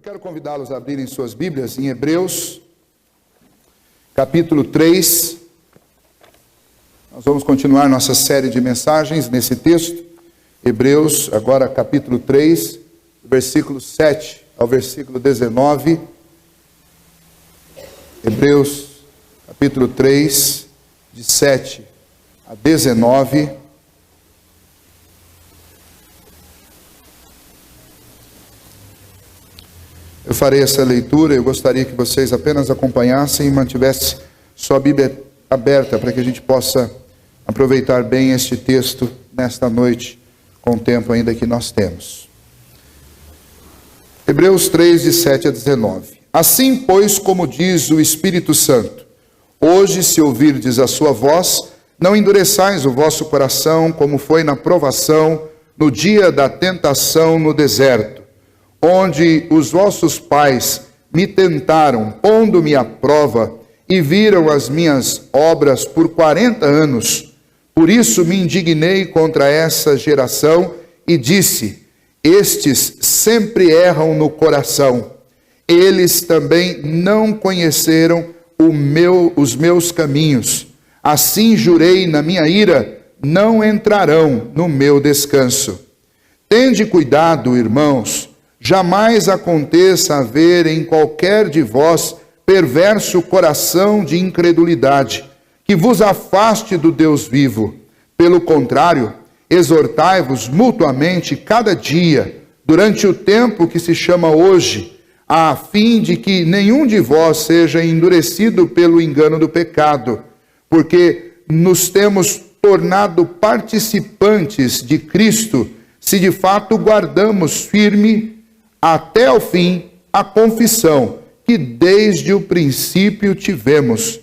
Eu quero convidá-los a abrirem suas Bíblias em Hebreus, capítulo 3. Nós vamos continuar nossa série de mensagens nesse texto. Hebreus, agora capítulo 3, versículo 7 ao versículo 19. Hebreus, capítulo 3, de 7 a 19. Eu farei essa leitura, eu gostaria que vocês apenas acompanhassem e mantivessem sua Bíblia aberta para que a gente possa aproveitar bem este texto nesta noite, com o tempo ainda que nós temos. Hebreus 3, de 7 a 19. Assim, pois, como diz o Espírito Santo, hoje, se ouvirdes a sua voz, não endureçais o vosso coração, como foi na provação, no dia da tentação no deserto, onde os vossos pais me tentaram, pondo-me à prova, e viram as minhas obras por 40 anos. Por isso me indignei contra essa geração e disse: estes sempre erram no coração. Eles também não conheceram os meus caminhos. Assim jurei na minha ira, não entrarão no meu descanso. Tende cuidado, irmãos, jamais aconteça haver em qualquer de vós perverso coração de incredulidade, que vos afaste do Deus vivo. Pelo contrário, exortai-vos mutuamente cada dia, durante o tempo que se chama hoje, a fim de que nenhum de vós seja endurecido pelo engano do pecado, porque nos temos tornado participantes de Cristo, se de fato guardamos firme até o fim a confissão que desde o princípio tivemos.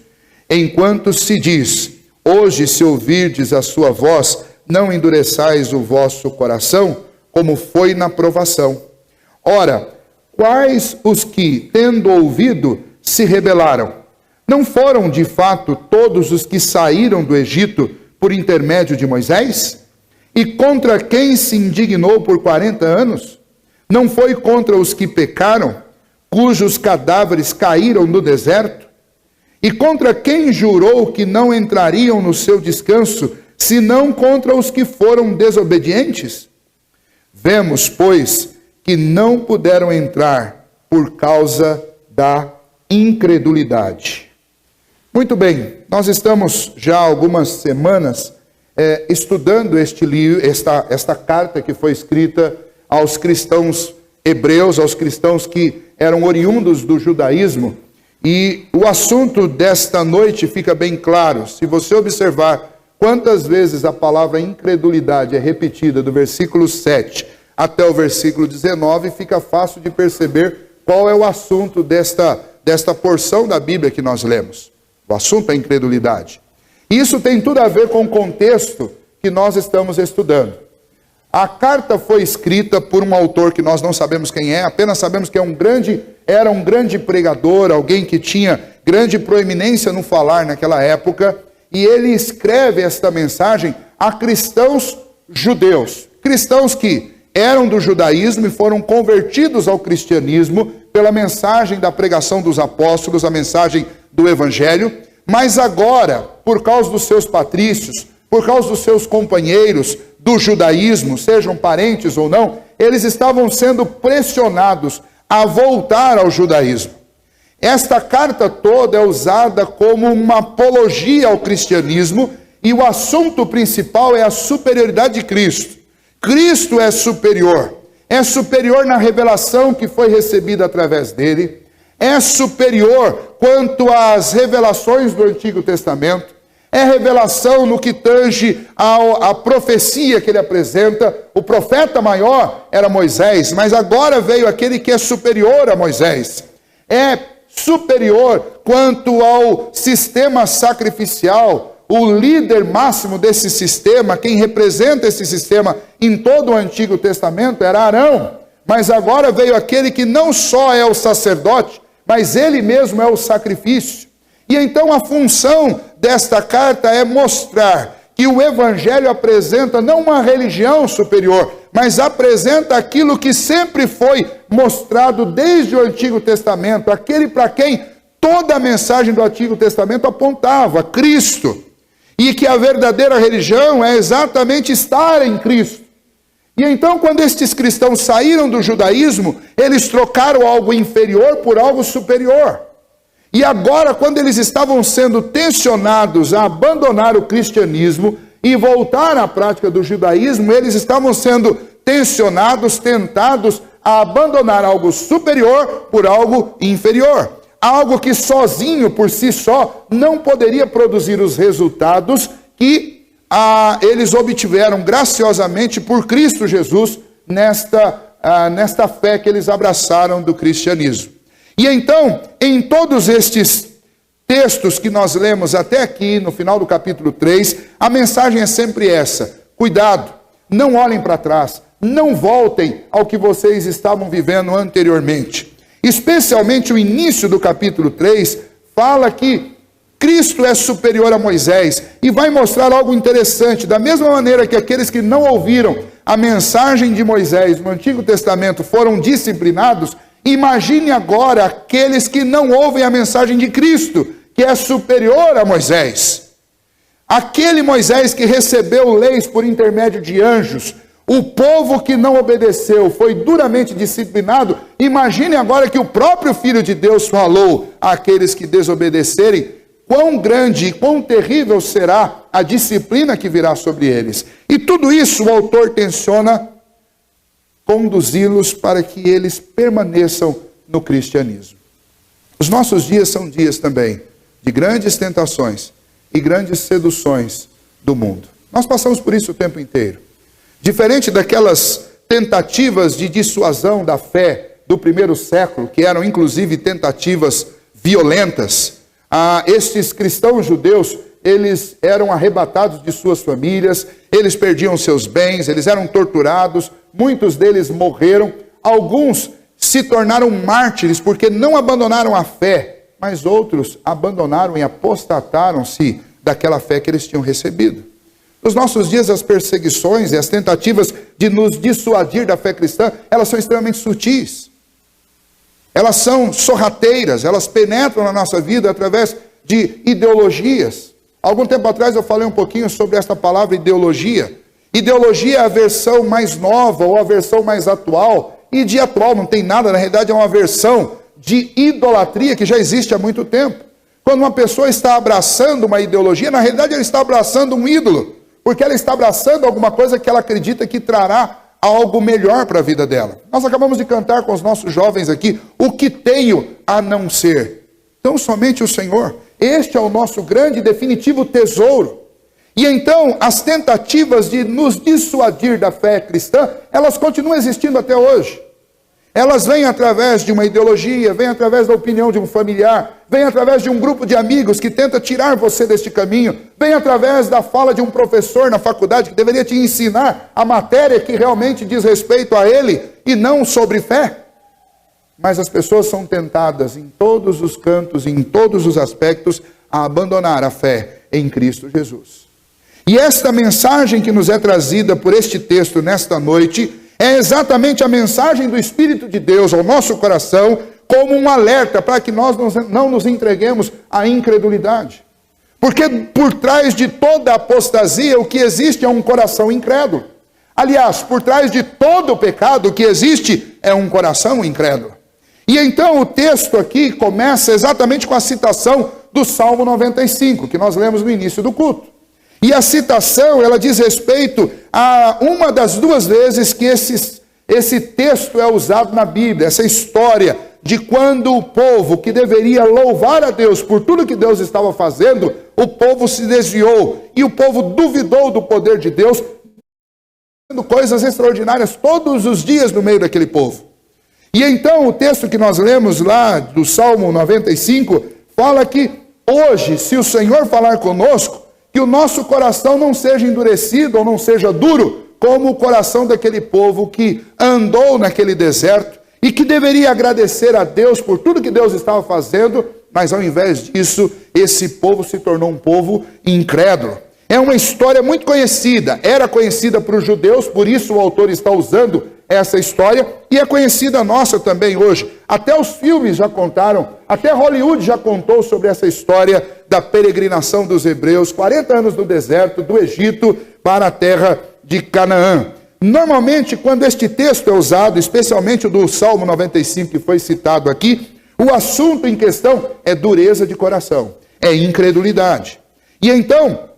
Enquanto se diz: hoje, se ouvirdes a sua voz, não endureçais o vosso coração, como foi na provação. Ora, quais os que, tendo ouvido, se rebelaram? Não foram, de fato, todos os que saíram do Egito por intermédio de Moisés? E contra quem se indignou por 40 anos? Não foi contra os que pecaram, cujos cadáveres caíram no deserto? E contra quem jurou que não entrariam no seu descanso, senão contra os que foram desobedientes? Vemos, pois, que não puderam entrar por causa da incredulidade. Muito bem, nós estamos já há algumas semanas estudando esta carta que foi escrita aos cristãos hebreus, aos cristãos que eram oriundos do judaísmo. E o assunto desta noite fica bem claro. Se você observar quantas vezes a palavra incredulidade é repetida do versículo 7 até o versículo 19, fica fácil de perceber qual é o assunto desta porção da Bíblia que nós lemos. O assunto é a incredulidade. E isso tem tudo a ver com o contexto que nós estamos estudando. A carta foi escrita por um autor que nós não sabemos quem é, apenas sabemos que era um grande pregador, alguém que tinha grande proeminência no falar naquela época, e ele escreve esta mensagem a cristãos judeus, cristãos que eram do judaísmo e foram convertidos ao cristianismo pela mensagem da pregação dos apóstolos, a mensagem do evangelho, mas agora, por causa dos seus patrícios, por causa dos seus companheiros do judaísmo, sejam parentes ou não, eles estavam sendo pressionados a voltar ao judaísmo. Esta carta toda é usada como uma apologia ao cristianismo e o assunto principal é a superioridade de Cristo. Cristo é superior na revelação que foi recebida através dele, é superior quanto às revelações do Antigo Testamento, é revelação no que tange a profecia que ele apresenta. O profeta maior era Moisés, mas agora veio aquele que é superior a Moisés. É superior quanto ao sistema sacrificial. O líder máximo desse sistema, quem representa esse sistema em todo o Antigo Testamento era Arão. Mas agora veio aquele que não só é o sacerdote, mas ele mesmo é o sacrifício. E então a função desta carta é mostrar que o Evangelho apresenta não uma religião superior, mas apresenta aquilo que sempre foi mostrado desde o Antigo Testamento, aquele para quem toda a mensagem do Antigo Testamento apontava, Cristo. E que a verdadeira religião é exatamente estar em Cristo. E então, quando estes cristãos saíram do judaísmo, eles trocaram algo inferior por algo superior. E agora, quando eles estavam sendo tensionados a abandonar o cristianismo e voltar à prática do judaísmo, eles estavam sendo tensionados, tentados a abandonar algo superior por algo inferior. Algo que sozinho, por si só, não poderia produzir os resultados que eles obtiveram graciosamente por Cristo Jesus nesta fé que eles abraçaram do cristianismo. E então, em todos estes textos que nós lemos até aqui, no final do capítulo 3, a mensagem é sempre essa: cuidado, não olhem para trás, não voltem ao que vocês estavam vivendo anteriormente. Especialmente o início do capítulo 3 fala que Cristo é superior a Moisés e vai mostrar algo interessante. Da mesma maneira que aqueles que não ouviram a mensagem de Moisés no Antigo Testamento foram disciplinados, imagine agora aqueles que não ouvem a mensagem de Cristo, que é superior a Moisés. Aquele Moisés que recebeu leis por intermédio de anjos, o povo que não obedeceu foi duramente disciplinado. Imagine agora que o próprio Filho de Deus falou àqueles que desobedecerem, quão grande e quão terrível será a disciplina que virá sobre eles. E tudo isso o autor tenciona conduzi-los para que eles permaneçam no cristianismo. Os nossos dias são dias também de grandes tentações e grandes seduções do mundo. Nós passamos por isso o tempo inteiro. Diferente daquelas tentativas de dissuasão da fé do primeiro século, que eram inclusive tentativas violentas, estes cristãos judeus, eles eram arrebatados de suas famílias, eles perdiam seus bens, eles eram torturados, muitos deles morreram, alguns se tornaram mártires porque não abandonaram a fé, mas outros abandonaram e apostataram-se daquela fé que eles tinham recebido. Nos nossos dias, as perseguições e as tentativas de nos dissuadir da fé cristã, elas são extremamente sutis. Elas são sorrateiras, elas penetram na nossa vida através de ideologias. Algum tempo atrás eu falei um pouquinho sobre esta palavra ideologia. Ideologia é a versão mais nova ou a versão mais atual. E de atual não tem nada, na realidade é uma versão de idolatria que já existe há muito tempo. Quando uma pessoa está abraçando uma ideologia, na realidade ela está abraçando um ídolo. Porque ela está abraçando alguma coisa que ela acredita que trará algo melhor para a vida dela. Nós acabamos de cantar com os nossos jovens aqui, o que tenho a não ser? Então somente o Senhor. Este é o nosso grande e definitivo tesouro. E então as tentativas de nos dissuadir da fé cristã, elas continuam existindo até hoje. Elas vêm através de uma ideologia, vêm através da opinião de um familiar, vêm através de um grupo de amigos que tenta tirar você deste caminho, vêm através da fala de um professor na faculdade que deveria te ensinar a matéria que realmente diz respeito a ele e não sobre fé. Mas as pessoas são tentadas em todos os cantos, em todos os aspectos, a abandonar a fé em Cristo Jesus. E esta mensagem que nos é trazida por este texto nesta noite é exatamente a mensagem do Espírito de Deus ao nosso coração, como um alerta para que nós não nos entreguemos à incredulidade. Porque por trás de toda apostasia, o que existe é um coração incrédulo. Aliás, por trás de todo o pecado, o que existe é um coração incrédulo. E então o texto aqui começa exatamente com a citação do Salmo 95, que nós lemos no início do culto. E a citação, ela diz respeito a uma das duas vezes que esse texto é usado na Bíblia, essa história de quando o povo que deveria louvar a Deus por tudo que Deus estava fazendo, o povo se desviou e o povo duvidou do poder de Deus, fazendo coisas extraordinárias todos os dias no meio daquele povo. E então o texto que nós lemos lá do Salmo 95 fala que hoje, se o Senhor falar conosco, que o nosso coração não seja endurecido ou não seja duro, como o coração daquele povo que andou naquele deserto e que deveria agradecer a Deus por tudo que Deus estava fazendo, mas ao invés disso, esse povo se tornou um povo incrédulo. É uma história muito conhecida, era conhecida para os judeus, por isso o autor está usando essa história, e é conhecida nossa também hoje. Até os filmes já contaram, até Hollywood já contou sobre essa história da peregrinação dos hebreus, 40 anos no deserto, do Egito para a terra de Canaã. Normalmente, quando este texto é usado, especialmente o do Salmo 95, que foi citado aqui, o assunto em questão é dureza de coração, é incredulidade. E então,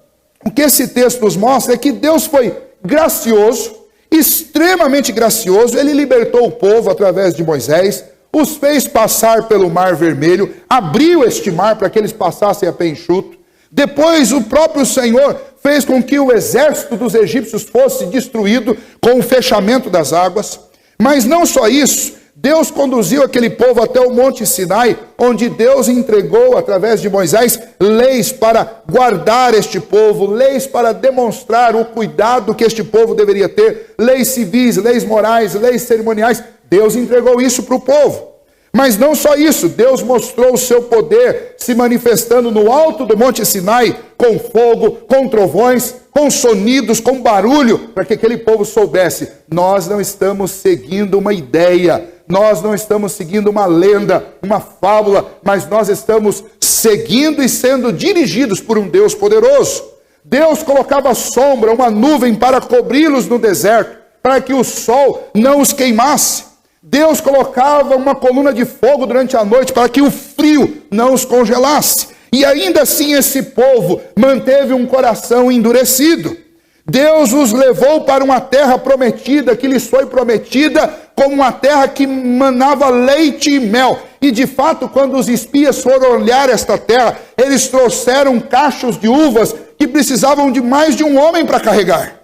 o que esse texto nos mostra é que Deus foi gracioso, extremamente gracioso. Ele libertou o povo através de Moisés, os fez passar pelo Mar Vermelho, abriu este mar para que eles passassem a pé enxuto. Depois o próprio Senhor fez com que o exército dos egípcios fosse destruído com o fechamento das águas. Mas não só isso, Deus conduziu aquele povo até o Monte Sinai, onde Deus entregou, através de Moisés, leis para guardar este povo, leis para demonstrar o cuidado que este povo deveria ter, leis civis, leis morais, leis cerimoniais. Deus entregou isso para o povo. Mas não só isso, Deus mostrou o seu poder se manifestando no alto do Monte Sinai, com fogo, com trovões, com sonidos, com barulho, para que aquele povo soubesse: nós não estamos seguindo uma ideia, nós não estamos seguindo uma lenda, uma fábula, mas nós estamos seguindo e sendo dirigidos por um Deus poderoso. Deus colocava sombra, uma nuvem para cobri-los no deserto, para que o sol não os queimasse. Deus colocava uma coluna de fogo durante a noite para que o frio não os congelasse. E ainda assim esse povo manteve um coração endurecido. Deus os levou para uma terra prometida, que lhes foi prometida como uma terra que manava leite e mel. E de fato, quando os espias foram olhar esta terra, eles trouxeram cachos de uvas que precisavam de mais de um homem para carregar.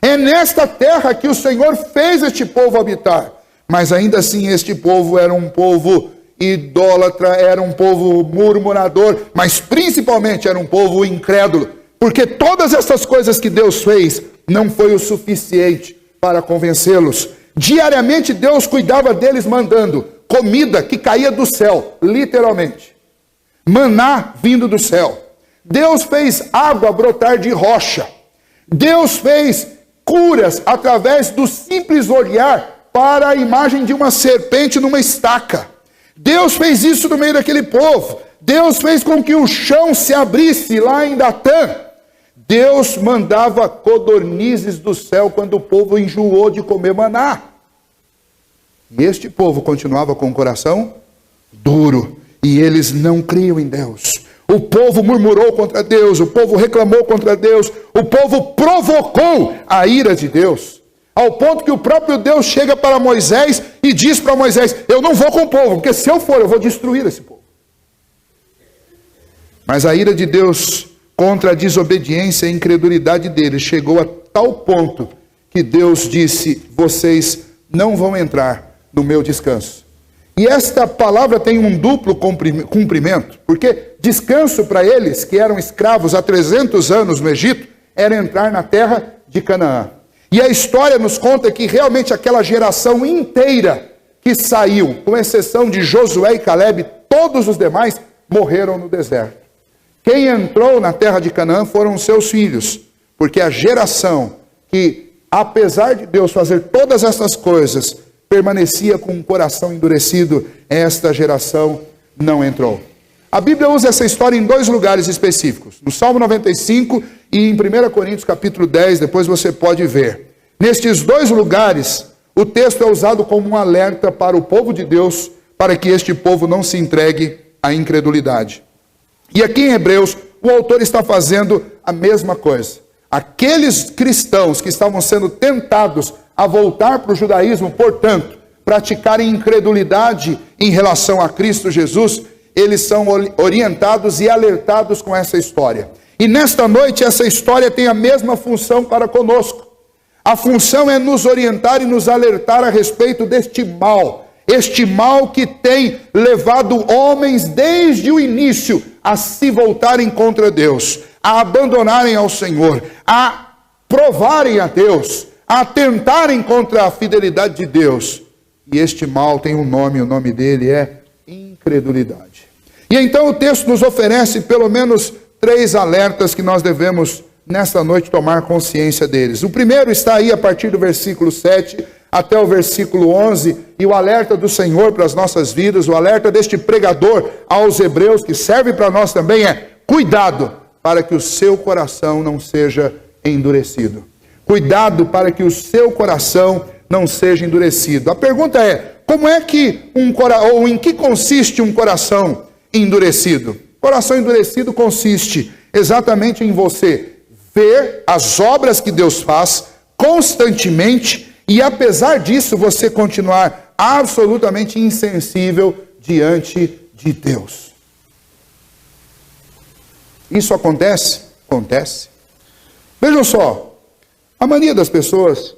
É nesta terra que o Senhor fez este povo habitar. Mas ainda assim este povo era um povo idólatra, era um povo murmurador, mas principalmente era um povo incrédulo, porque todas essas coisas que Deus fez não foi o suficiente para convencê-los. Diariamente Deus cuidava deles mandando comida que caía do céu, literalmente. Maná vindo do céu. Deus fez água brotar de rocha. Deus fez curas através do simples olhar para a imagem de uma serpente numa estaca. Deus fez isso no meio daquele povo. Deus fez com que o chão se abrisse lá em Datã. Deus mandava codornizes do céu quando o povo enjoou de comer maná. E este povo continuava com o coração duro, e eles não criam em Deus. O povo murmurou contra Deus, o povo reclamou contra Deus, o povo provocou a ira de Deus. Ao ponto que o próprio Deus chega para Moisés e diz para Moisés: eu não vou com o povo, porque se eu for, eu vou destruir esse povo. Mas a ira de Deus contra a desobediência e a incredulidade deles chegou a tal ponto que Deus disse: vocês não vão entrar no meu descanso. E esta palavra tem um duplo cumprimento, porque descanso para eles, que eram escravos há 300 anos no Egito, era entrar na terra de Canaã. E a história nos conta que realmente aquela geração inteira que saiu, com exceção de Josué e Calebe, todos os demais morreram no deserto. Quem entrou na terra de Canaã foram os seus filhos, porque a geração que, apesar de Deus fazer todas essas coisas, permanecia com um coração endurecido, esta geração não entrou. A Bíblia usa essa história em dois lugares específicos, no Salmo 95 e em 1 Coríntios capítulo 10, depois você pode ver. Nestes dois lugares, o texto é usado como um alerta para o povo de Deus, para que este povo não se entregue à incredulidade. E aqui em Hebreus, o autor está fazendo a mesma coisa. Aqueles cristãos que estavam sendo tentados a voltar para o judaísmo, portanto, praticarem incredulidade em relação a Cristo Jesus, eles são orientados e alertados com essa história. E nesta noite, essa história tem a mesma função para conosco. A função é nos orientar e nos alertar a respeito deste mal. Este mal que tem levado homens desde o início a se voltarem contra Deus, a abandonarem ao Senhor, a provarem a Deus, a atentarem contra a fidelidade de Deus. E este mal tem um nome, o nome dele é incredulidade. E então o texto nos oferece pelo menos 3 alertas que nós devemos nesta noite, tomar consciência deles. O primeiro está aí a partir do versículo 7 até o versículo 11, e o alerta do Senhor para as nossas vidas, o alerta deste pregador aos hebreus, que serve para nós também, é: cuidado para que o seu coração não seja endurecido. Cuidado para que o seu coração não seja endurecido. A pergunta é: como é que ou em que consiste um coração endurecido? Coração endurecido consiste exatamente em você ver as obras que Deus faz constantemente e, apesar disso, você continuar absolutamente insensível diante de Deus. Isso acontece? Acontece. Vejam só, a mania das pessoas,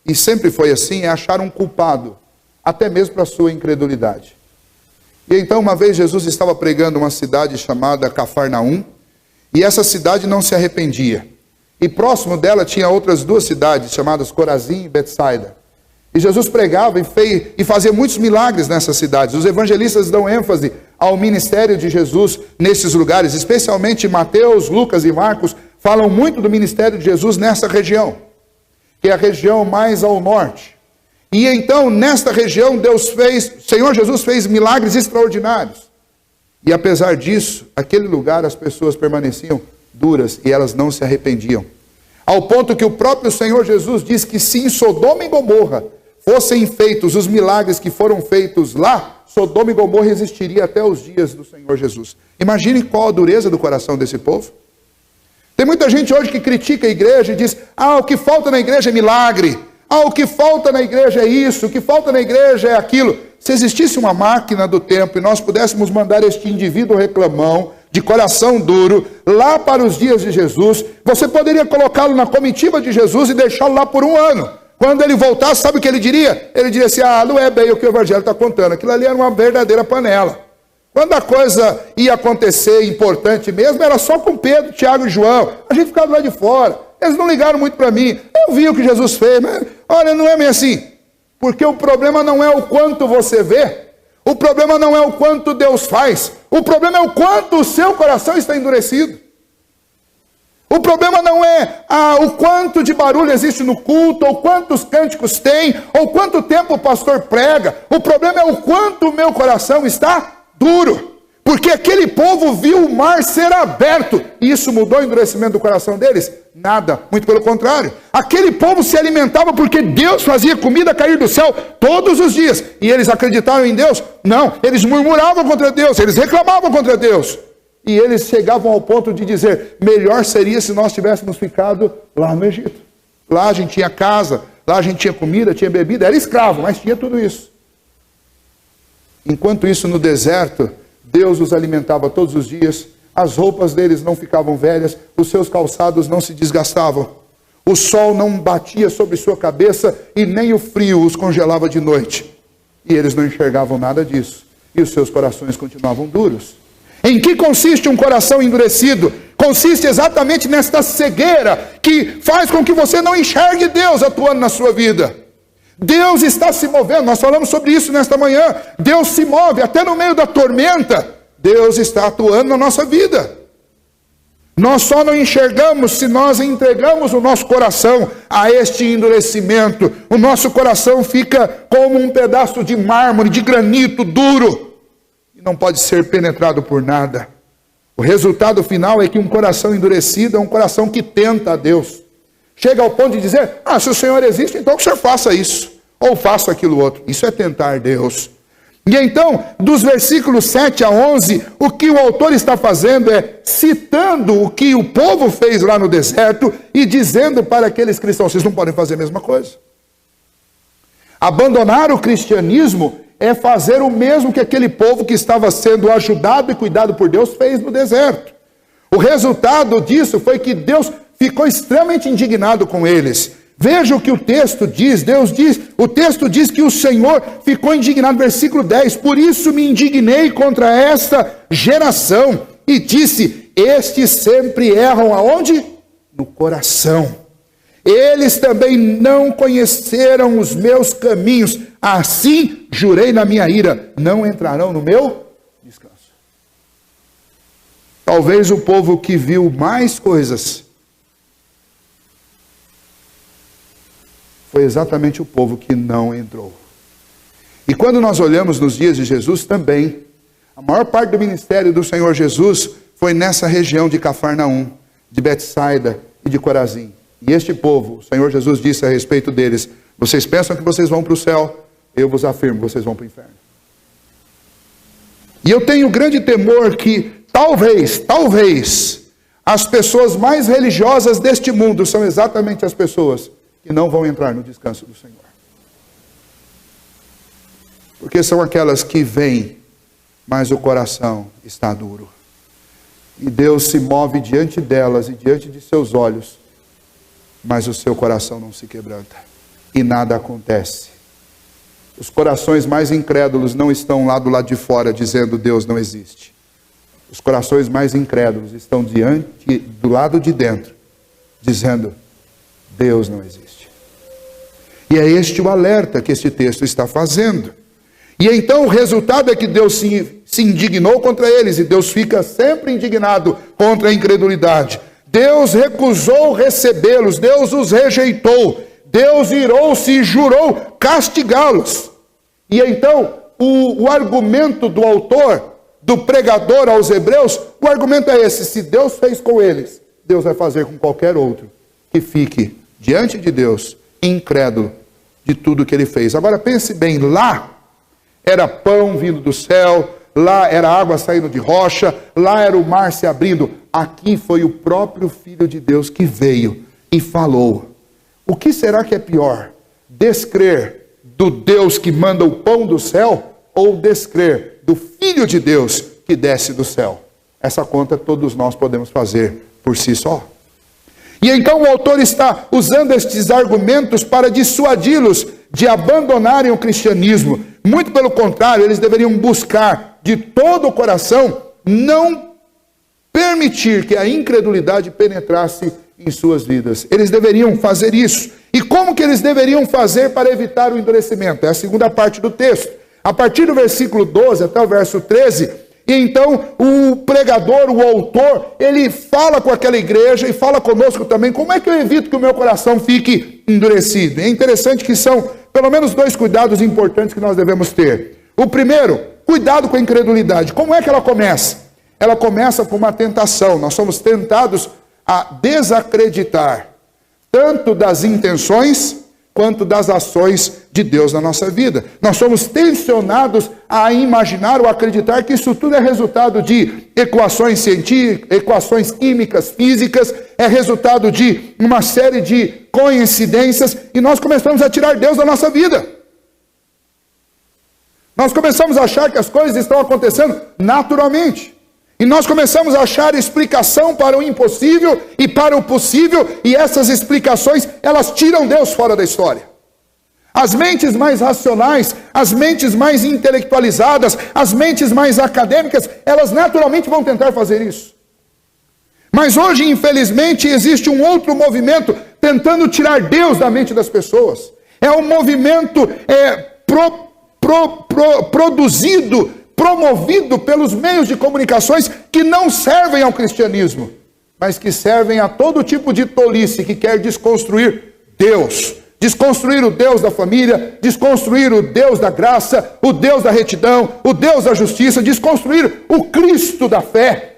e sempre foi assim, é achar um culpado, até mesmo para a sua incredulidade. E então, uma vez, Jesus estava pregando uma cidade chamada Cafarnaum, e essa cidade não se arrependia. E próximo dela tinha outras duas cidades, chamadas Corazim e Betsaida. E Jesus pregava e fazia muitos milagres nessas cidades. Os evangelistas dão ênfase ao ministério de Jesus nesses lugares, especialmente Mateus, Lucas e Marcos falam muito do ministério de Jesus nessa região, que é a região mais ao norte. E então, nesta região, o Senhor Jesus fez milagres extraordinários. E apesar disso, aquele lugar as pessoas permaneciam duras e elas não se arrependiam. Ao ponto que o próprio Senhor Jesus diz que se em Sodoma e Gomorra fossem feitos os milagres que foram feitos lá, Sodoma e Gomorra existiria até os dias do Senhor Jesus. Imagine qual a dureza do coração desse povo. Tem muita gente hoje que critica a igreja e diz: o que falta na igreja é milagre. O que falta na igreja é isso, o que falta na igreja é aquilo. Se existisse uma máquina do tempo e nós pudéssemos mandar este indivíduo reclamão, de coração duro, lá para os dias de Jesus, você poderia colocá-lo na comitiva de Jesus e deixá-lo lá por 1 ano. Quando ele voltasse, sabe o que ele diria? Ele diria assim: não é bem o que o evangelho está contando, aquilo ali era uma verdadeira panela. Quando a coisa ia acontecer importante mesmo, era só com Pedro, Tiago e João. A gente ficava lá de fora. Eles não ligaram muito para mim. Eu vi o que Jesus fez, mas olha, não é bem assim. Porque o problema não é o quanto você vê, o problema não é o quanto Deus faz, o problema é o quanto o seu coração está endurecido. O problema não é o quanto de barulho existe no culto, ou quantos cânticos tem, ou quanto tempo o pastor prega. O problema é o quanto o meu coração está duro. Porque aquele povo viu o mar ser aberto. E isso mudou o endurecimento do coração deles? Nada, muito pelo contrário. Aquele povo se alimentava porque Deus fazia comida cair do céu todos os dias. E eles acreditavam em Deus? Não, eles murmuravam contra Deus, eles reclamavam contra Deus. E eles chegavam ao ponto de dizer: melhor seria se nós tivéssemos ficado lá no Egito. Lá a gente tinha casa, lá a gente tinha comida, tinha bebida, era escravo, mas tinha tudo isso. Enquanto isso, no deserto, Deus os alimentava todos os dias, as roupas deles não ficavam velhas, os seus calçados não se desgastavam, o sol não batia sobre sua cabeça e nem o frio os congelava de noite. E eles não enxergavam nada disso, e os seus corações continuavam duros. Em que consiste um coração endurecido? Consiste exatamente nesta cegueira que faz com que você não enxergue Deus atuando na sua vida. Deus está se movendo, nós falamos sobre isso nesta manhã. Deus se move, até no meio da tormenta, Deus está atuando na nossa vida. Nós só não enxergamos se nós entregamos o nosso coração a este endurecimento. O nosso coração fica como um pedaço de mármore, de granito duro, e não pode ser penetrado por nada. O resultado final é que um coração endurecido é um coração que tenta a Deus. Chega ao ponto de dizer: se o Senhor existe, então que o Senhor faça isso, ou faça aquilo outro. Isso é tentar Deus. E então, dos versículos 7 a 11, o que o autor está fazendo é citando o que o povo fez lá no deserto e dizendo para aqueles cristãos: vocês não podem fazer a mesma coisa. Abandonar o cristianismo é fazer o mesmo que aquele povo que estava sendo ajudado e cuidado por Deus fez no deserto. O resultado disso foi que Deus ficou extremamente indignado com eles. Veja o que o texto diz. O texto diz que o Senhor ficou indignado, versículo 10: por isso me indignei contra esta geração e disse: estes sempre erram aonde? No coração. Eles também não conheceram os meus caminhos, assim jurei na minha ira, não entrarão no meu descanso. Talvez o povo que viu mais coisas foi exatamente o povo que não entrou. E quando nós olhamos nos dias de Jesus também, a maior parte do ministério do Senhor Jesus foi nessa região de Cafarnaum, de Betsaida e de Corazim. E este povo, o Senhor Jesus disse a respeito deles: vocês pensam que vocês vão para o céu? Eu vos afirmo, vocês vão para o inferno. E eu tenho grande temor que talvez, as pessoas mais religiosas deste mundo são exatamente as pessoas que não vão entrar no descanso do Senhor. Porque são aquelas que vêm, mas o coração está duro. E Deus se move diante delas e diante de seus olhos, mas o seu coração não se quebranta. E nada acontece. Os corações mais incrédulos não estão lá do lado de fora dizendo Deus não existe. Os corações mais incrédulos estão do lado de dentro, dizendo Deus não existe. E é este o alerta que este texto está fazendo. E então o resultado é que Deus se indignou contra eles, e Deus fica sempre indignado contra a incredulidade. Deus recusou recebê-los, Deus os rejeitou, Deus irou-se e jurou castigá-los. E então o argumento do autor, do pregador aos hebreus, o argumento é esse: se Deus fez com eles, Deus vai fazer com qualquer outro que fique diante de Deus incrédulo de tudo que ele fez. Agora pense bem, lá era pão vindo do céu, lá era água saindo de rocha, lá era o mar se abrindo. Aqui foi o próprio Filho de Deus que veio e falou. O que será que é pior? Descrer do Deus que manda o pão do céu, ou descrer do Filho de Deus que desce do céu? Essa conta todos nós podemos fazer por si só. E então o autor está usando estes argumentos para dissuadi-los de abandonarem o cristianismo. Muito pelo contrário, eles deveriam buscar de todo o coração não permitir que a incredulidade penetrasse em suas vidas. Eles deveriam fazer isso. E como que eles deveriam fazer para evitar o endurecimento? É a segunda parte do texto. A partir do versículo 12 até o verso 13, e então o pregador, o autor, ele fala com aquela igreja e fala conosco também: como é que eu evito que o meu coração fique endurecido? É interessante que são pelo menos dois cuidados importantes que nós devemos ter. O primeiro, cuidado com a incredulidade. Como é que ela começa? Ela começa com uma tentação. Nós somos tentados a desacreditar tanto das intenções quanto das ações de Deus na nossa vida. Nós somos tensionados a imaginar ou acreditar que isso tudo é resultado de equações científicas, equações químicas, físicas, é resultado de uma série de coincidências, e nós começamos a tirar Deus da nossa vida. Nós começamos a achar que as coisas estão acontecendo naturalmente. E nós começamos a achar explicação para o impossível e para o possível, e essas explicações, elas tiram Deus fora da história. As mentes mais racionais, as mentes mais intelectualizadas, as mentes mais acadêmicas, elas naturalmente vão tentar fazer isso. Mas hoje, infelizmente, existe um outro movimento tentando tirar Deus da mente das pessoas. É um movimento promovido pelos meios de comunicações que não servem ao cristianismo, mas que servem a todo tipo de tolice que quer desconstruir Deus. Desconstruir o Deus da família, desconstruir o Deus da graça, o Deus da retidão, o Deus da justiça, desconstruir o Cristo da fé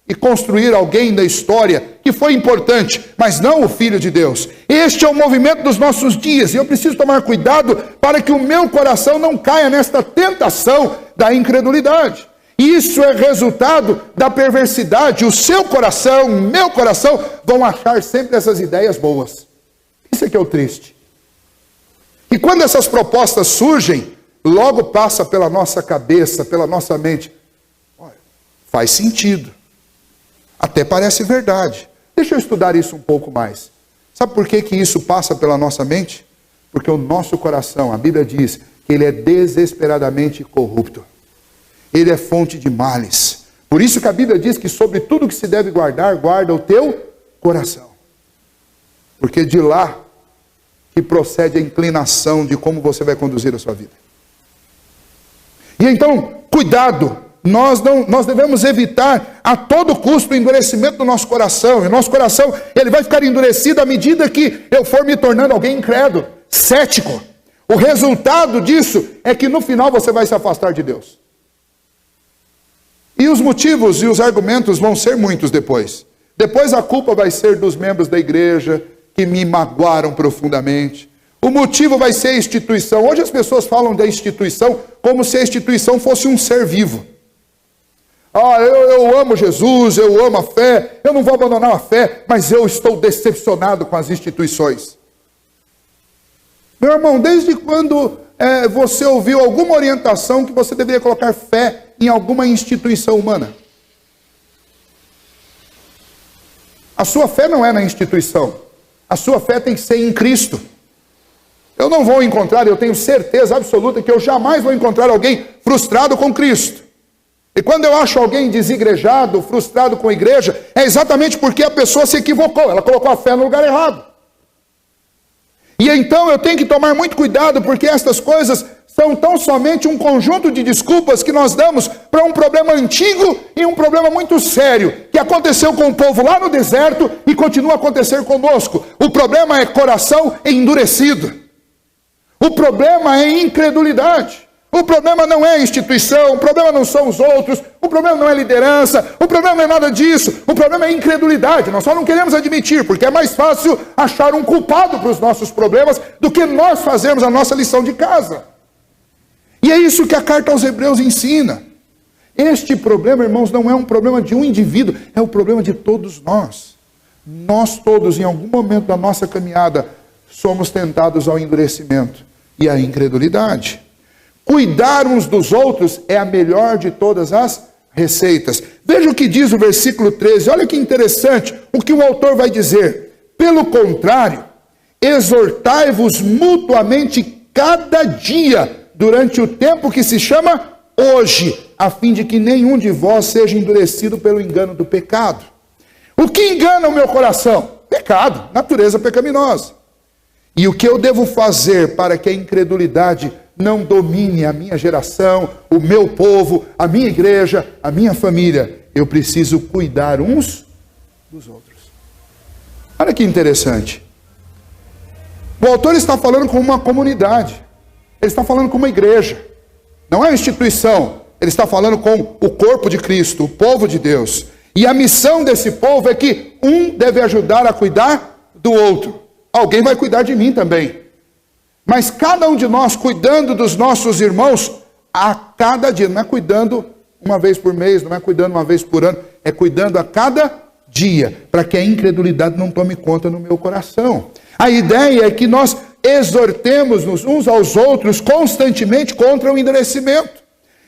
e construir alguém da história que foi importante, mas não o Filho de Deus. Este é o movimento dos nossos dias, e eu preciso tomar cuidado para que o meu coração não caia nesta tentação da incredulidade. Isso é resultado da perversidade. O seu coração, o meu coração, vão achar sempre essas ideias boas. Isso é que é o triste. E quando essas propostas surgem, logo passa pela nossa cabeça, pela nossa mente: olha, faz sentido. Até parece verdade. Deixa eu estudar isso um pouco mais. Sabe por que isso passa pela nossa mente? Porque o nosso coração, a Bíblia diz que ele é desesperadamente corrupto. Ele é fonte de males. Por isso que a Bíblia diz que sobre tudo que se deve guardar, guarda o teu coração. Porque de lá que procede a inclinação de como você vai conduzir a sua vida. E então, cuidado nós devemos evitar a todo custo o endurecimento do nosso coração. E o nosso coração, ele vai ficar endurecido à medida que eu for me tornando alguém incrédulo, cético. O resultado disso é que no final você vai se afastar de Deus. E os motivos e os argumentos vão ser muitos depois. Depois a culpa vai ser dos membros da igreja que me magoaram profundamente. O motivo vai ser a instituição. Hoje as pessoas falam da instituição como se a instituição fosse um ser vivo. Eu amo Jesus, eu amo a fé, eu não vou abandonar a fé, mas eu estou decepcionado com as instituições. Meu irmão, desde quando você ouviu alguma orientação que você deveria colocar fé em alguma instituição humana? A sua fé não é na instituição. A sua fé tem que ser em Cristo. Eu não vou encontrar, eu tenho certeza absoluta que eu jamais vou encontrar alguém frustrado com Cristo. E quando eu acho alguém desigrejado, frustrado com a igreja, é exatamente porque a pessoa se equivocou, ela colocou a fé no lugar errado. E então eu tenho que tomar muito cuidado, porque estas coisas são tão somente um conjunto de desculpas que nós damos para um problema antigo e um problema muito sério, que aconteceu com o povo lá no deserto e continua a acontecer conosco. O problema é coração endurecido. O problema é incredulidade. O problema não é a instituição, o problema não são os outros, o problema não é liderança, o problema não é nada disso, o problema é incredulidade. Nós só não queremos admitir, porque é mais fácil achar um culpado para os nossos problemas do que nós fazermos a nossa lição de casa. E é isso que a carta aos Hebreus ensina. Este problema, irmãos, não é um problema de um indivíduo, é o problema de todos nós. Nós todos, em algum momento da nossa caminhada, somos tentados ao endurecimento e à incredulidade. Cuidar uns dos outros é a melhor de todas as receitas. Veja o que diz o versículo 13. Olha que interessante o que o autor vai dizer. Pelo contrário, exortai-vos mutuamente cada dia, durante o tempo que se chama hoje, a fim de que nenhum de vós seja endurecido pelo engano do pecado. O que engana o meu coração? Pecado, natureza pecaminosa. E o que eu devo fazer para que a incredulidade não domine a minha geração, o meu povo, a minha igreja, a minha família? Eu preciso cuidar uns dos outros. Olha que interessante. O autor está falando com uma comunidade. Ele está falando com uma igreja. Não é uma instituição. Ele está falando com o corpo de Cristo, o povo de Deus. E a missão desse povo é que um deve ajudar a cuidar do outro. Alguém vai cuidar de mim também. Mas cada um de nós cuidando dos nossos irmãos a cada dia. Não é cuidando uma vez por mês, não é cuidando uma vez por ano. É cuidando a cada dia, para que a incredulidade não tome conta no meu coração. A ideia é que nós exortemos-nos uns aos outros constantemente contra o endurecimento.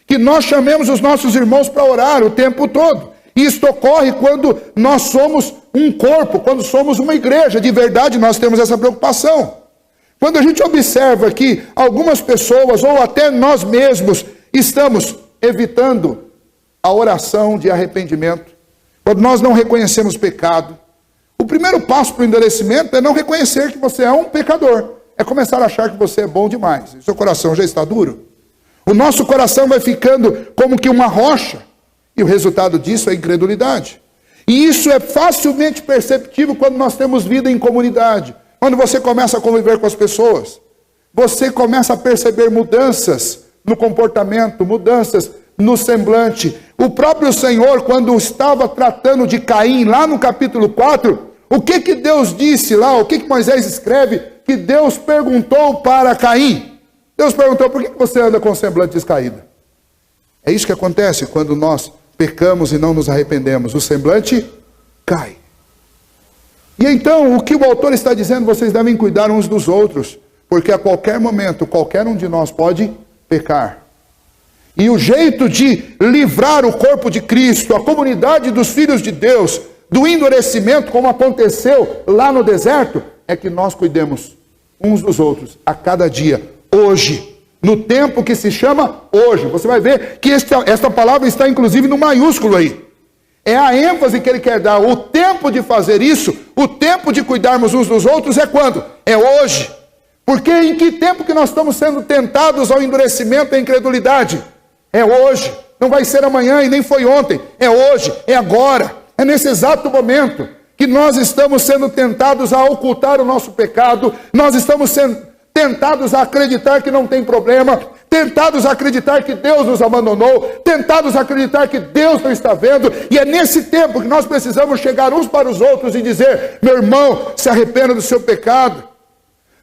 Que nós chamemos os nossos irmãos para orar o tempo todo. Isto ocorre quando nós somos um corpo, quando somos uma igreja. De verdade, nós temos essa preocupação. Quando a gente observa que algumas pessoas, ou até nós mesmos, estamos evitando a oração de arrependimento, quando nós não reconhecemos pecado, o primeiro passo para o endurecimento é não reconhecer que você é um pecador. É começar a achar que você é bom demais. E seu coração já está duro. O nosso coração vai ficando como que uma rocha. E o resultado disso é a incredulidade. E isso é facilmente perceptível quando nós temos vida em comunidade. Quando você começa a conviver com as pessoas, você começa a perceber mudanças no comportamento, mudanças no semblante. O próprio Senhor, quando estava tratando de Caim, lá no capítulo 4, o que Deus disse lá, o que Moisés escreve, que Deus perguntou para Caim? Deus perguntou, por que você anda com o semblante descaído? É isso que acontece quando nós pecamos e não nos arrependemos. O semblante cai. E então, o que o autor está dizendo, vocês devem cuidar uns dos outros, porque a qualquer momento, qualquer um de nós pode pecar. E o jeito de livrar o corpo de Cristo, a comunidade dos filhos de Deus, do endurecimento, como aconteceu lá no deserto, é que nós cuidemos uns dos outros a cada dia, hoje, no tempo que se chama hoje. Você vai ver que esta palavra está inclusive no maiúsculo aí. É a ênfase que ele quer dar. O tempo de fazer isso, o tempo de cuidarmos uns dos outros é quando? É hoje. Porque em que tempo que nós estamos sendo tentados ao endurecimento e à incredulidade? É hoje. não vai ser amanhã e nem foi ontem, é hoje, é agora, é nesse exato momento que nós estamos sendo tentados a ocultar o nosso pecado, nós estamos sendo tentados a acreditar que não tem problema, tentados a acreditar que Deus nos abandonou, tentados a acreditar que Deus não está vendo, e é nesse tempo que nós precisamos chegar uns para os outros e dizer: meu irmão, se arrependa do seu pecado,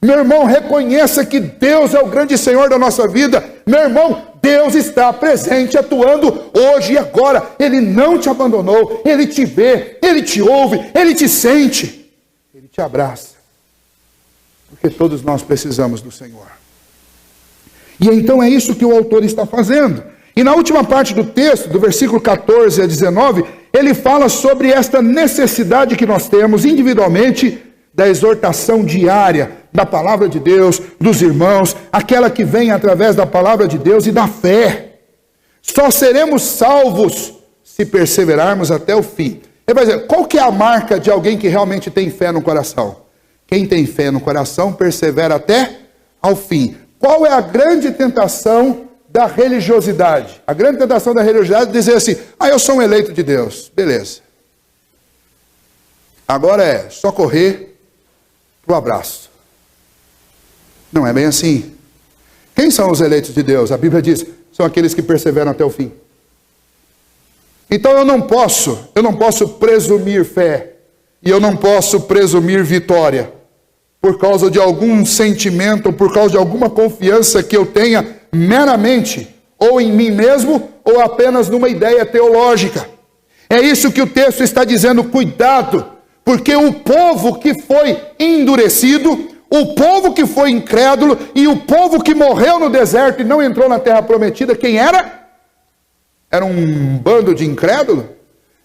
meu irmão, reconheça que Deus é o grande Senhor da nossa vida, meu irmão, Deus está presente, atuando hoje e agora, Ele não te abandonou, Ele te vê, Ele te ouve, Ele te sente, Ele te abraça. Porque todos nós precisamos do Senhor. E então é isso que o autor está fazendo. E na última parte do texto, do versículo 14 a 19, ele fala sobre esta necessidade que nós temos individualmente da exortação diária da palavra de Deus, dos irmãos, aquela que vem através da palavra de Deus e da fé. Só seremos salvos se perseverarmos até o fim. Ele vai dizer, qual que é a marca de alguém que realmente tem fé no coração? Quem tem fé no coração persevera até ao fim. Qual é a grande tentação da religiosidade? A grande tentação da religiosidade é dizer assim: eu sou um eleito de Deus. Beleza. Agora é só correr pro abraço. Não é bem assim. Quem são os eleitos de Deus? A Bíblia diz, são aqueles que perseveram até o fim. Então eu não posso presumir fé. E eu não posso presumir vitória por causa de algum sentimento, ou por causa de alguma confiança que eu tenha meramente, ou em mim mesmo, ou apenas numa ideia teológica. É isso que o texto está dizendo, cuidado, porque o povo que foi endurecido, o povo que foi incrédulo, e o povo que morreu no deserto e não entrou na terra prometida, quem era? Era um bando de incrédulos?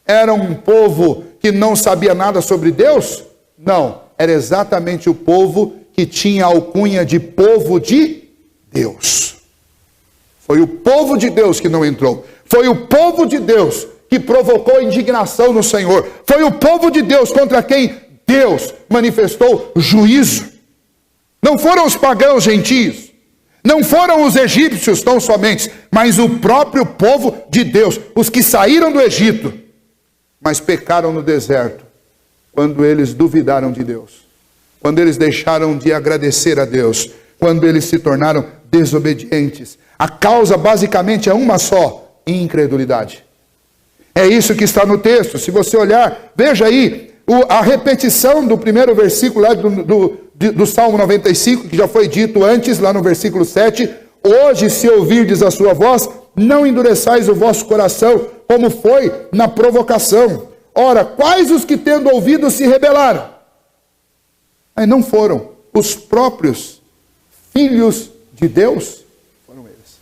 Era um povo que não sabia nada sobre Deus? Não. Era exatamente o povo que tinha a alcunha de povo de Deus. Foi o povo de Deus que não entrou. Foi o povo de Deus que provocou indignação no Senhor. Foi o povo de Deus contra quem Deus manifestou juízo. Não foram os pagãos gentios. Não foram os egípcios tão somente, mas o próprio povo de Deus. Os que saíram do Egito, mas pecaram no deserto. Quando eles duvidaram de Deus, quando eles deixaram de agradecer a Deus, quando eles se tornaram desobedientes. A causa basicamente é uma só: incredulidade. É isso que está no texto. Se você olhar, veja aí a repetição do primeiro versículo lá do Salmo 95, que já foi dito antes, lá no versículo 7. Hoje, se ouvirdes a sua voz, não endureçais o vosso coração, como foi na provocação. Ora, quais os que tendo ouvido se rebelaram? Aí não foram os próprios filhos de Deus? Foram eles.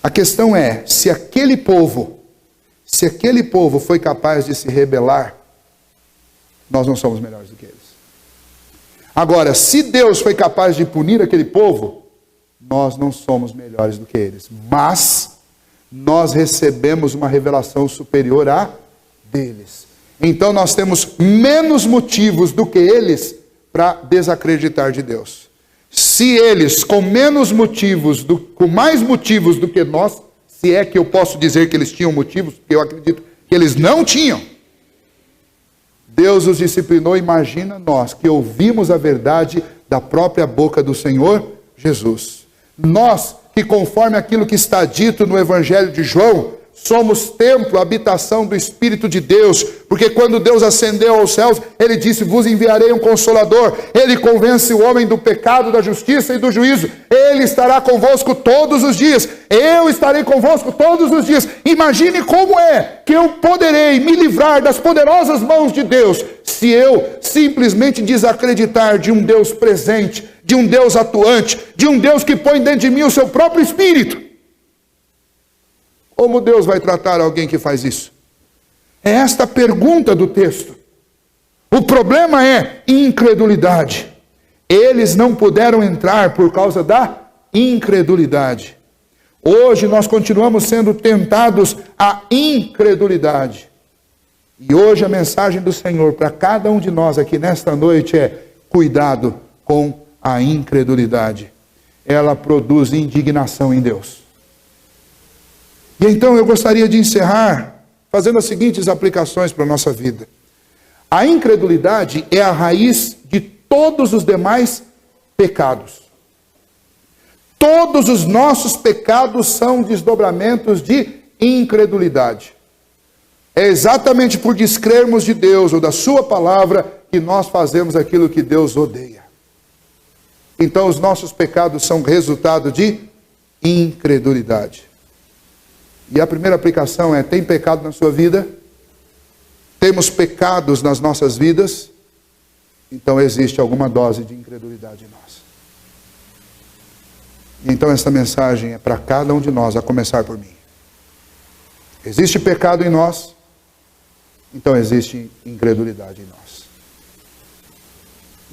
A questão é, se aquele povo foi capaz de se rebelar, nós não somos melhores do que eles. Agora, se Deus foi capaz de punir aquele povo, nós não somos melhores do que eles. Mas nós recebemos uma revelação superior a deles. Então nós temos menos motivos do que eles para desacreditar de Deus. Se eles com mais motivos do que nós, se é que eu posso dizer que eles tinham motivos, porque eu acredito que eles não tinham, Deus os disciplinou. Imagina nós que ouvimos a verdade da própria boca do Senhor Jesus. Nós que, conforme aquilo que está dito no Evangelho de João, somos templo, habitação do Espírito de Deus, porque quando Deus ascendeu aos céus, Ele disse, vos enviarei um Consolador, Ele convence o homem do pecado, da justiça e do juízo, Ele estará convosco todos os dias, eu estarei convosco todos os dias. Imagine como é que eu poderei me livrar das poderosas mãos de Deus, se eu simplesmente desacreditar de um Deus presente, de um Deus atuante, de um Deus que põe dentro de mim o seu próprio Espírito. Como Deus vai tratar alguém que faz isso? É esta a pergunta do texto. O problema é incredulidade. Eles não puderam entrar por causa da incredulidade. Hoje nós continuamos sendo tentados à incredulidade. E hoje a mensagem do Senhor para cada um de nós aqui nesta noite é: cuidado com a incredulidade. Ela produz indignação em Deus. E então eu gostaria de encerrar fazendo as seguintes aplicações para a nossa vida. A incredulidade é a raiz de todos os demais pecados. Todos os nossos pecados são desdobramentos de incredulidade. É exatamente por descrermos de Deus ou da sua palavra que nós fazemos aquilo que Deus odeia. Então os nossos pecados são resultado de incredulidade. E a primeira aplicação é: tem pecado na sua vida? Temos pecados nas nossas vidas? Então existe alguma dose de incredulidade em nós. Então esta mensagem é para cada um de nós, a começar por mim. Existe pecado em nós? Então existe incredulidade em nós.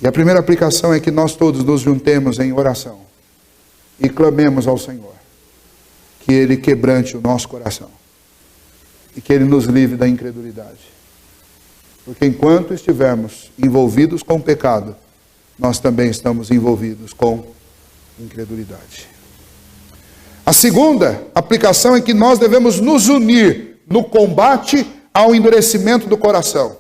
E a primeira aplicação é que nós todos nos juntemos em oração e clamemos ao Senhor que Ele quebrante o nosso coração e que Ele nos livre da incredulidade. Porque enquanto estivermos envolvidos com o pecado, nós também estamos envolvidos com incredulidade. A segunda aplicação é que nós devemos nos unir no combate ao endurecimento do coração.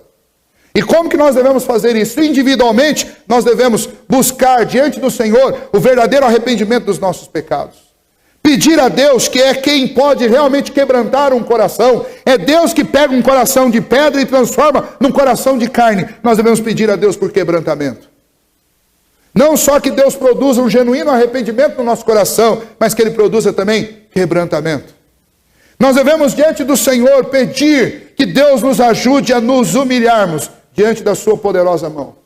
E como que nós devemos fazer isso? Individualmente, nós devemos buscar diante do Senhor o verdadeiro arrependimento dos nossos pecados. Pedir a Deus, que é quem pode realmente quebrantar um coração. É Deus que pega um coração de pedra e transforma num coração de carne. Nós devemos pedir a Deus por quebrantamento. Não só que Deus produza um genuíno arrependimento no nosso coração, mas que Ele produza também quebrantamento. Nós devemos diante do Senhor pedir que Deus nos ajude a nos humilharmos diante da sua poderosa mão.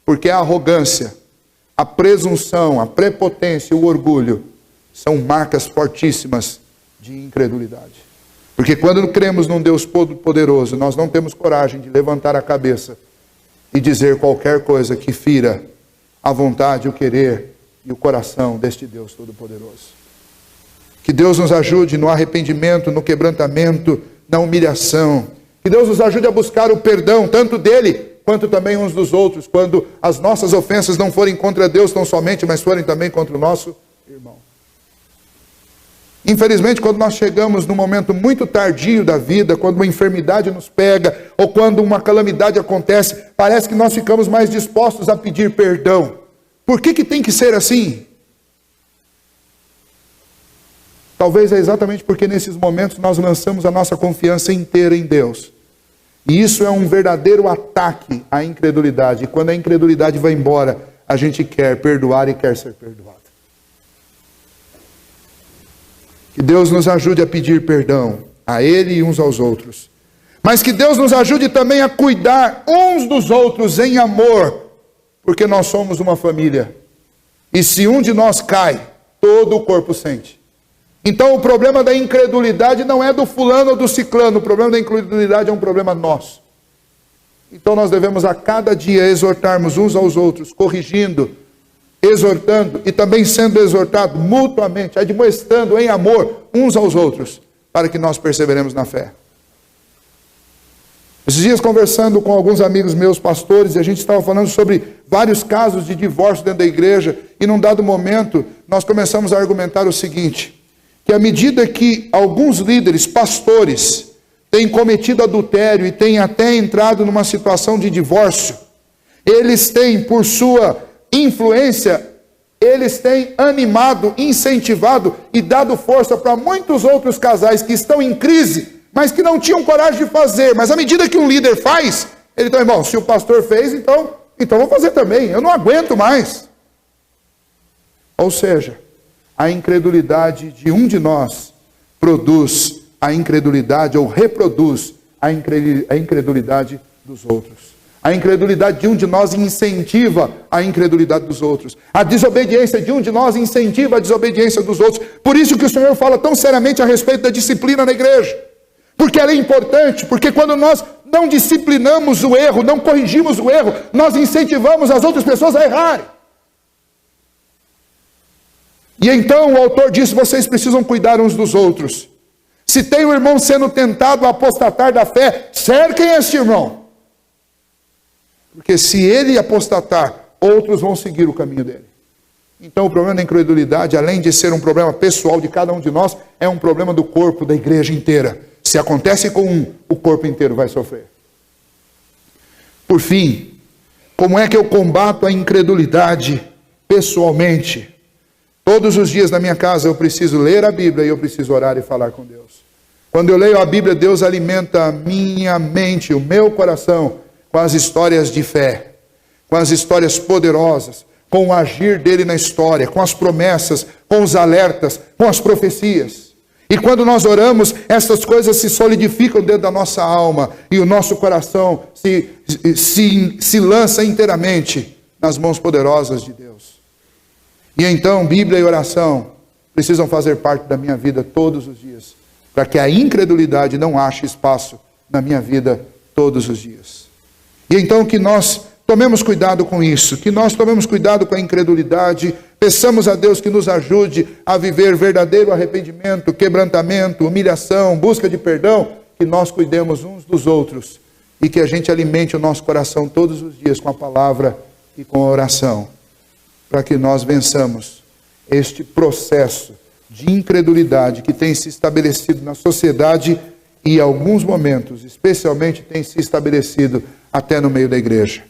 Porque a arrogância, a presunção, a prepotência e o orgulho são marcas fortíssimas de incredulidade. Porque quando cremos num Deus poderoso, nós não temos coragem de levantar a cabeça e dizer qualquer coisa que fira a vontade, o querer e o coração deste Deus todo-poderoso. Que Deus nos ajude no arrependimento, no quebrantamento, na humilhação. Que Deus nos ajude a buscar o perdão, tanto dele, quanto também uns dos outros, quando as nossas ofensas não forem contra Deus tão somente, mas forem também contra o nosso irmão. Infelizmente, quando nós chegamos num momento muito tardio da vida, quando uma enfermidade nos pega, ou quando uma calamidade acontece, parece que nós ficamos mais dispostos a pedir perdão. Por que tem que ser assim? Talvez é exatamente porque nesses momentos nós lançamos a nossa confiança inteira em Deus. E isso é um verdadeiro ataque à incredulidade. E quando a incredulidade vai embora, a gente quer perdoar e quer ser perdoado. Que Deus nos ajude a pedir perdão a Ele e uns aos outros. Mas que Deus nos ajude também a cuidar uns dos outros em amor. Porque nós somos uma família. E se um de nós cai, todo o corpo sente. Então o problema da incredulidade não é do fulano ou do ciclano. O problema da incredulidade é um problema nosso. Então nós devemos a cada dia exortarmos uns aos outros, corrigindo, exortando e também sendo exortado mutuamente, admoestando em amor uns aos outros, para que nós perseveremos na fé. Esses dias conversando com alguns amigos meus pastores, e a gente estava falando sobre vários casos de divórcio dentro da igreja, e num dado momento nós começamos a argumentar o seguinte, que à medida que alguns líderes, pastores, têm cometido adultério e têm até entrado numa situação de divórcio, eles têm, por sua influência, eles têm animado, incentivado e dado força para muitos outros casais que estão em crise, mas que não tinham coragem de fazer. Mas à medida que um líder faz, ele está, irmão, se o pastor fez, então vou fazer também, eu não aguento mais. Ou seja, a incredulidade de um de nós produz a incredulidade ou reproduz a incredulidade dos outros. A incredulidade de um de nós incentiva a incredulidade dos outros. A desobediência de um de nós incentiva a desobediência dos outros. Por isso que o Senhor fala tão seriamente a respeito da disciplina na igreja. Porque ela é importante, porque quando nós não disciplinamos o erro, não corrigimos o erro, nós incentivamos as outras pessoas a errarem. E então o autor disse, vocês precisam cuidar uns dos outros. Se tem um irmão sendo tentado a apostatar da fé, cerquem este irmão. Porque se ele apostatar, outros vão seguir o caminho dele. Então o problema da incredulidade, além de ser um problema pessoal de cada um de nós, é um problema do corpo, da igreja inteira. Se acontece com um, o corpo inteiro vai sofrer. Por fim, como é que eu combato a incredulidade pessoalmente? Todos os dias na minha casa eu preciso ler a Bíblia e eu preciso orar e falar com Deus. Quando eu leio a Bíblia, Deus alimenta a minha mente, o meu coração, com as histórias de fé, com as histórias poderosas, com o agir dele na história, com as promessas, com os alertas, com as profecias. E quando nós oramos, essas coisas se solidificam dentro da nossa alma e o nosso coração se lança inteiramente nas mãos poderosas de Deus. E então, Bíblia e oração precisam fazer parte da minha vida todos os dias, para que a incredulidade não ache espaço na minha vida todos os dias. E então que nós tomemos cuidado com isso, que nós tomemos cuidado com a incredulidade, peçamos a Deus que nos ajude a viver verdadeiro arrependimento, quebrantamento, humilhação, busca de perdão, que nós cuidemos uns dos outros e que a gente alimente o nosso coração todos os dias com a palavra e com a oração, para que nós vençamos este processo de incredulidade que tem se estabelecido na sociedade e em alguns momentos, especialmente, tem se estabelecido até no meio da igreja.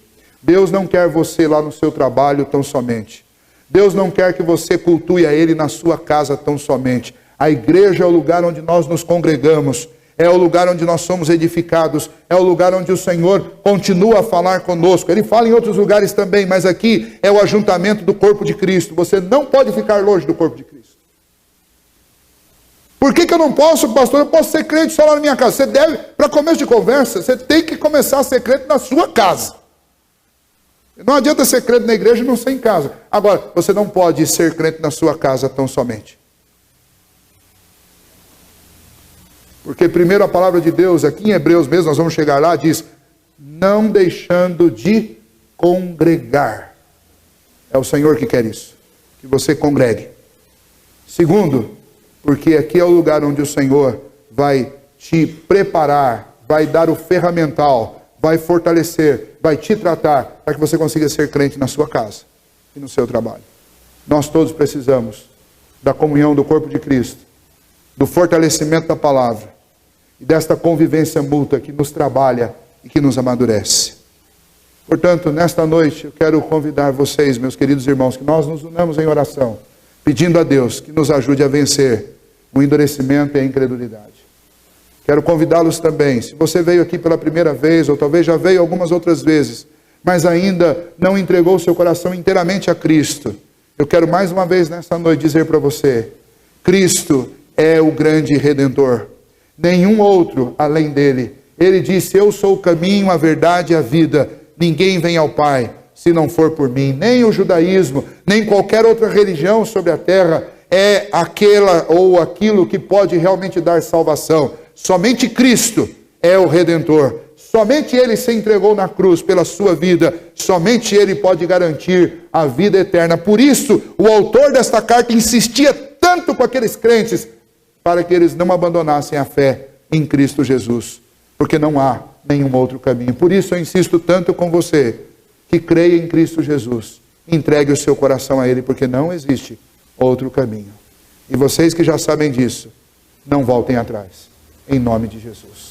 Deus não quer você lá no seu trabalho tão somente. Deus não quer que você cultue a Ele na sua casa tão somente. A igreja é o lugar onde nós nos congregamos, é o lugar onde nós somos edificados, é o lugar onde o Senhor continua a falar conosco. Ele fala em outros lugares também, mas aqui é o ajuntamento do corpo de Cristo. Você não pode ficar longe do corpo de Cristo. Por que eu não posso, pastor? Eu posso ser crente só lá na minha casa. Você deve, para começo de conversa, você tem que começar a ser crente na sua casa. Não adianta ser crente na igreja e não ser em casa. Agora, você não pode ser crente na sua casa tão somente. Porque primeiro a palavra de Deus, aqui em Hebreus mesmo, nós vamos chegar lá, diz, não deixando de congregar. É o Senhor que quer isso, que você congregue. Segundo, porque aqui é o lugar onde o Senhor vai te preparar, vai dar o ferramental, vai fortalecer, vai te tratar, para que você consiga ser crente na sua casa e no seu trabalho. Nós todos precisamos da comunhão do corpo de Cristo, do fortalecimento da palavra e desta convivência mútua que nos trabalha e que nos amadurece. Portanto, nesta noite eu quero convidar vocês, meus queridos irmãos, que nós nos unamos em oração, pedindo a Deus que nos ajude a vencer o endurecimento e a incredulidade. Quero convidá-los também, se você veio aqui pela primeira vez, ou talvez já veio algumas outras vezes, mas ainda não entregou seu coração inteiramente a Cristo, eu quero mais uma vez nessa noite dizer para você, Cristo é o grande Redentor, nenhum outro além dele. Ele disse, eu sou o caminho, a verdade e a vida, ninguém vem ao Pai se não for por mim. Nem o judaísmo, nem qualquer outra religião sobre a terra é aquela ou aquilo que pode realmente dar salvação. Somente Cristo é o Redentor. Somente Ele se entregou na cruz pela sua vida. Somente Ele pode garantir a vida eterna. Por isso, o autor desta carta insistia tanto com aqueles crentes para que eles não abandonassem a fé em Cristo Jesus. Porque não há nenhum outro caminho. Por isso eu insisto tanto com você que creia em Cristo Jesus. Entregue o seu coração a Ele, porque não existe outro caminho. E vocês que já sabem disso, não voltem atrás. Em nome de Jesus.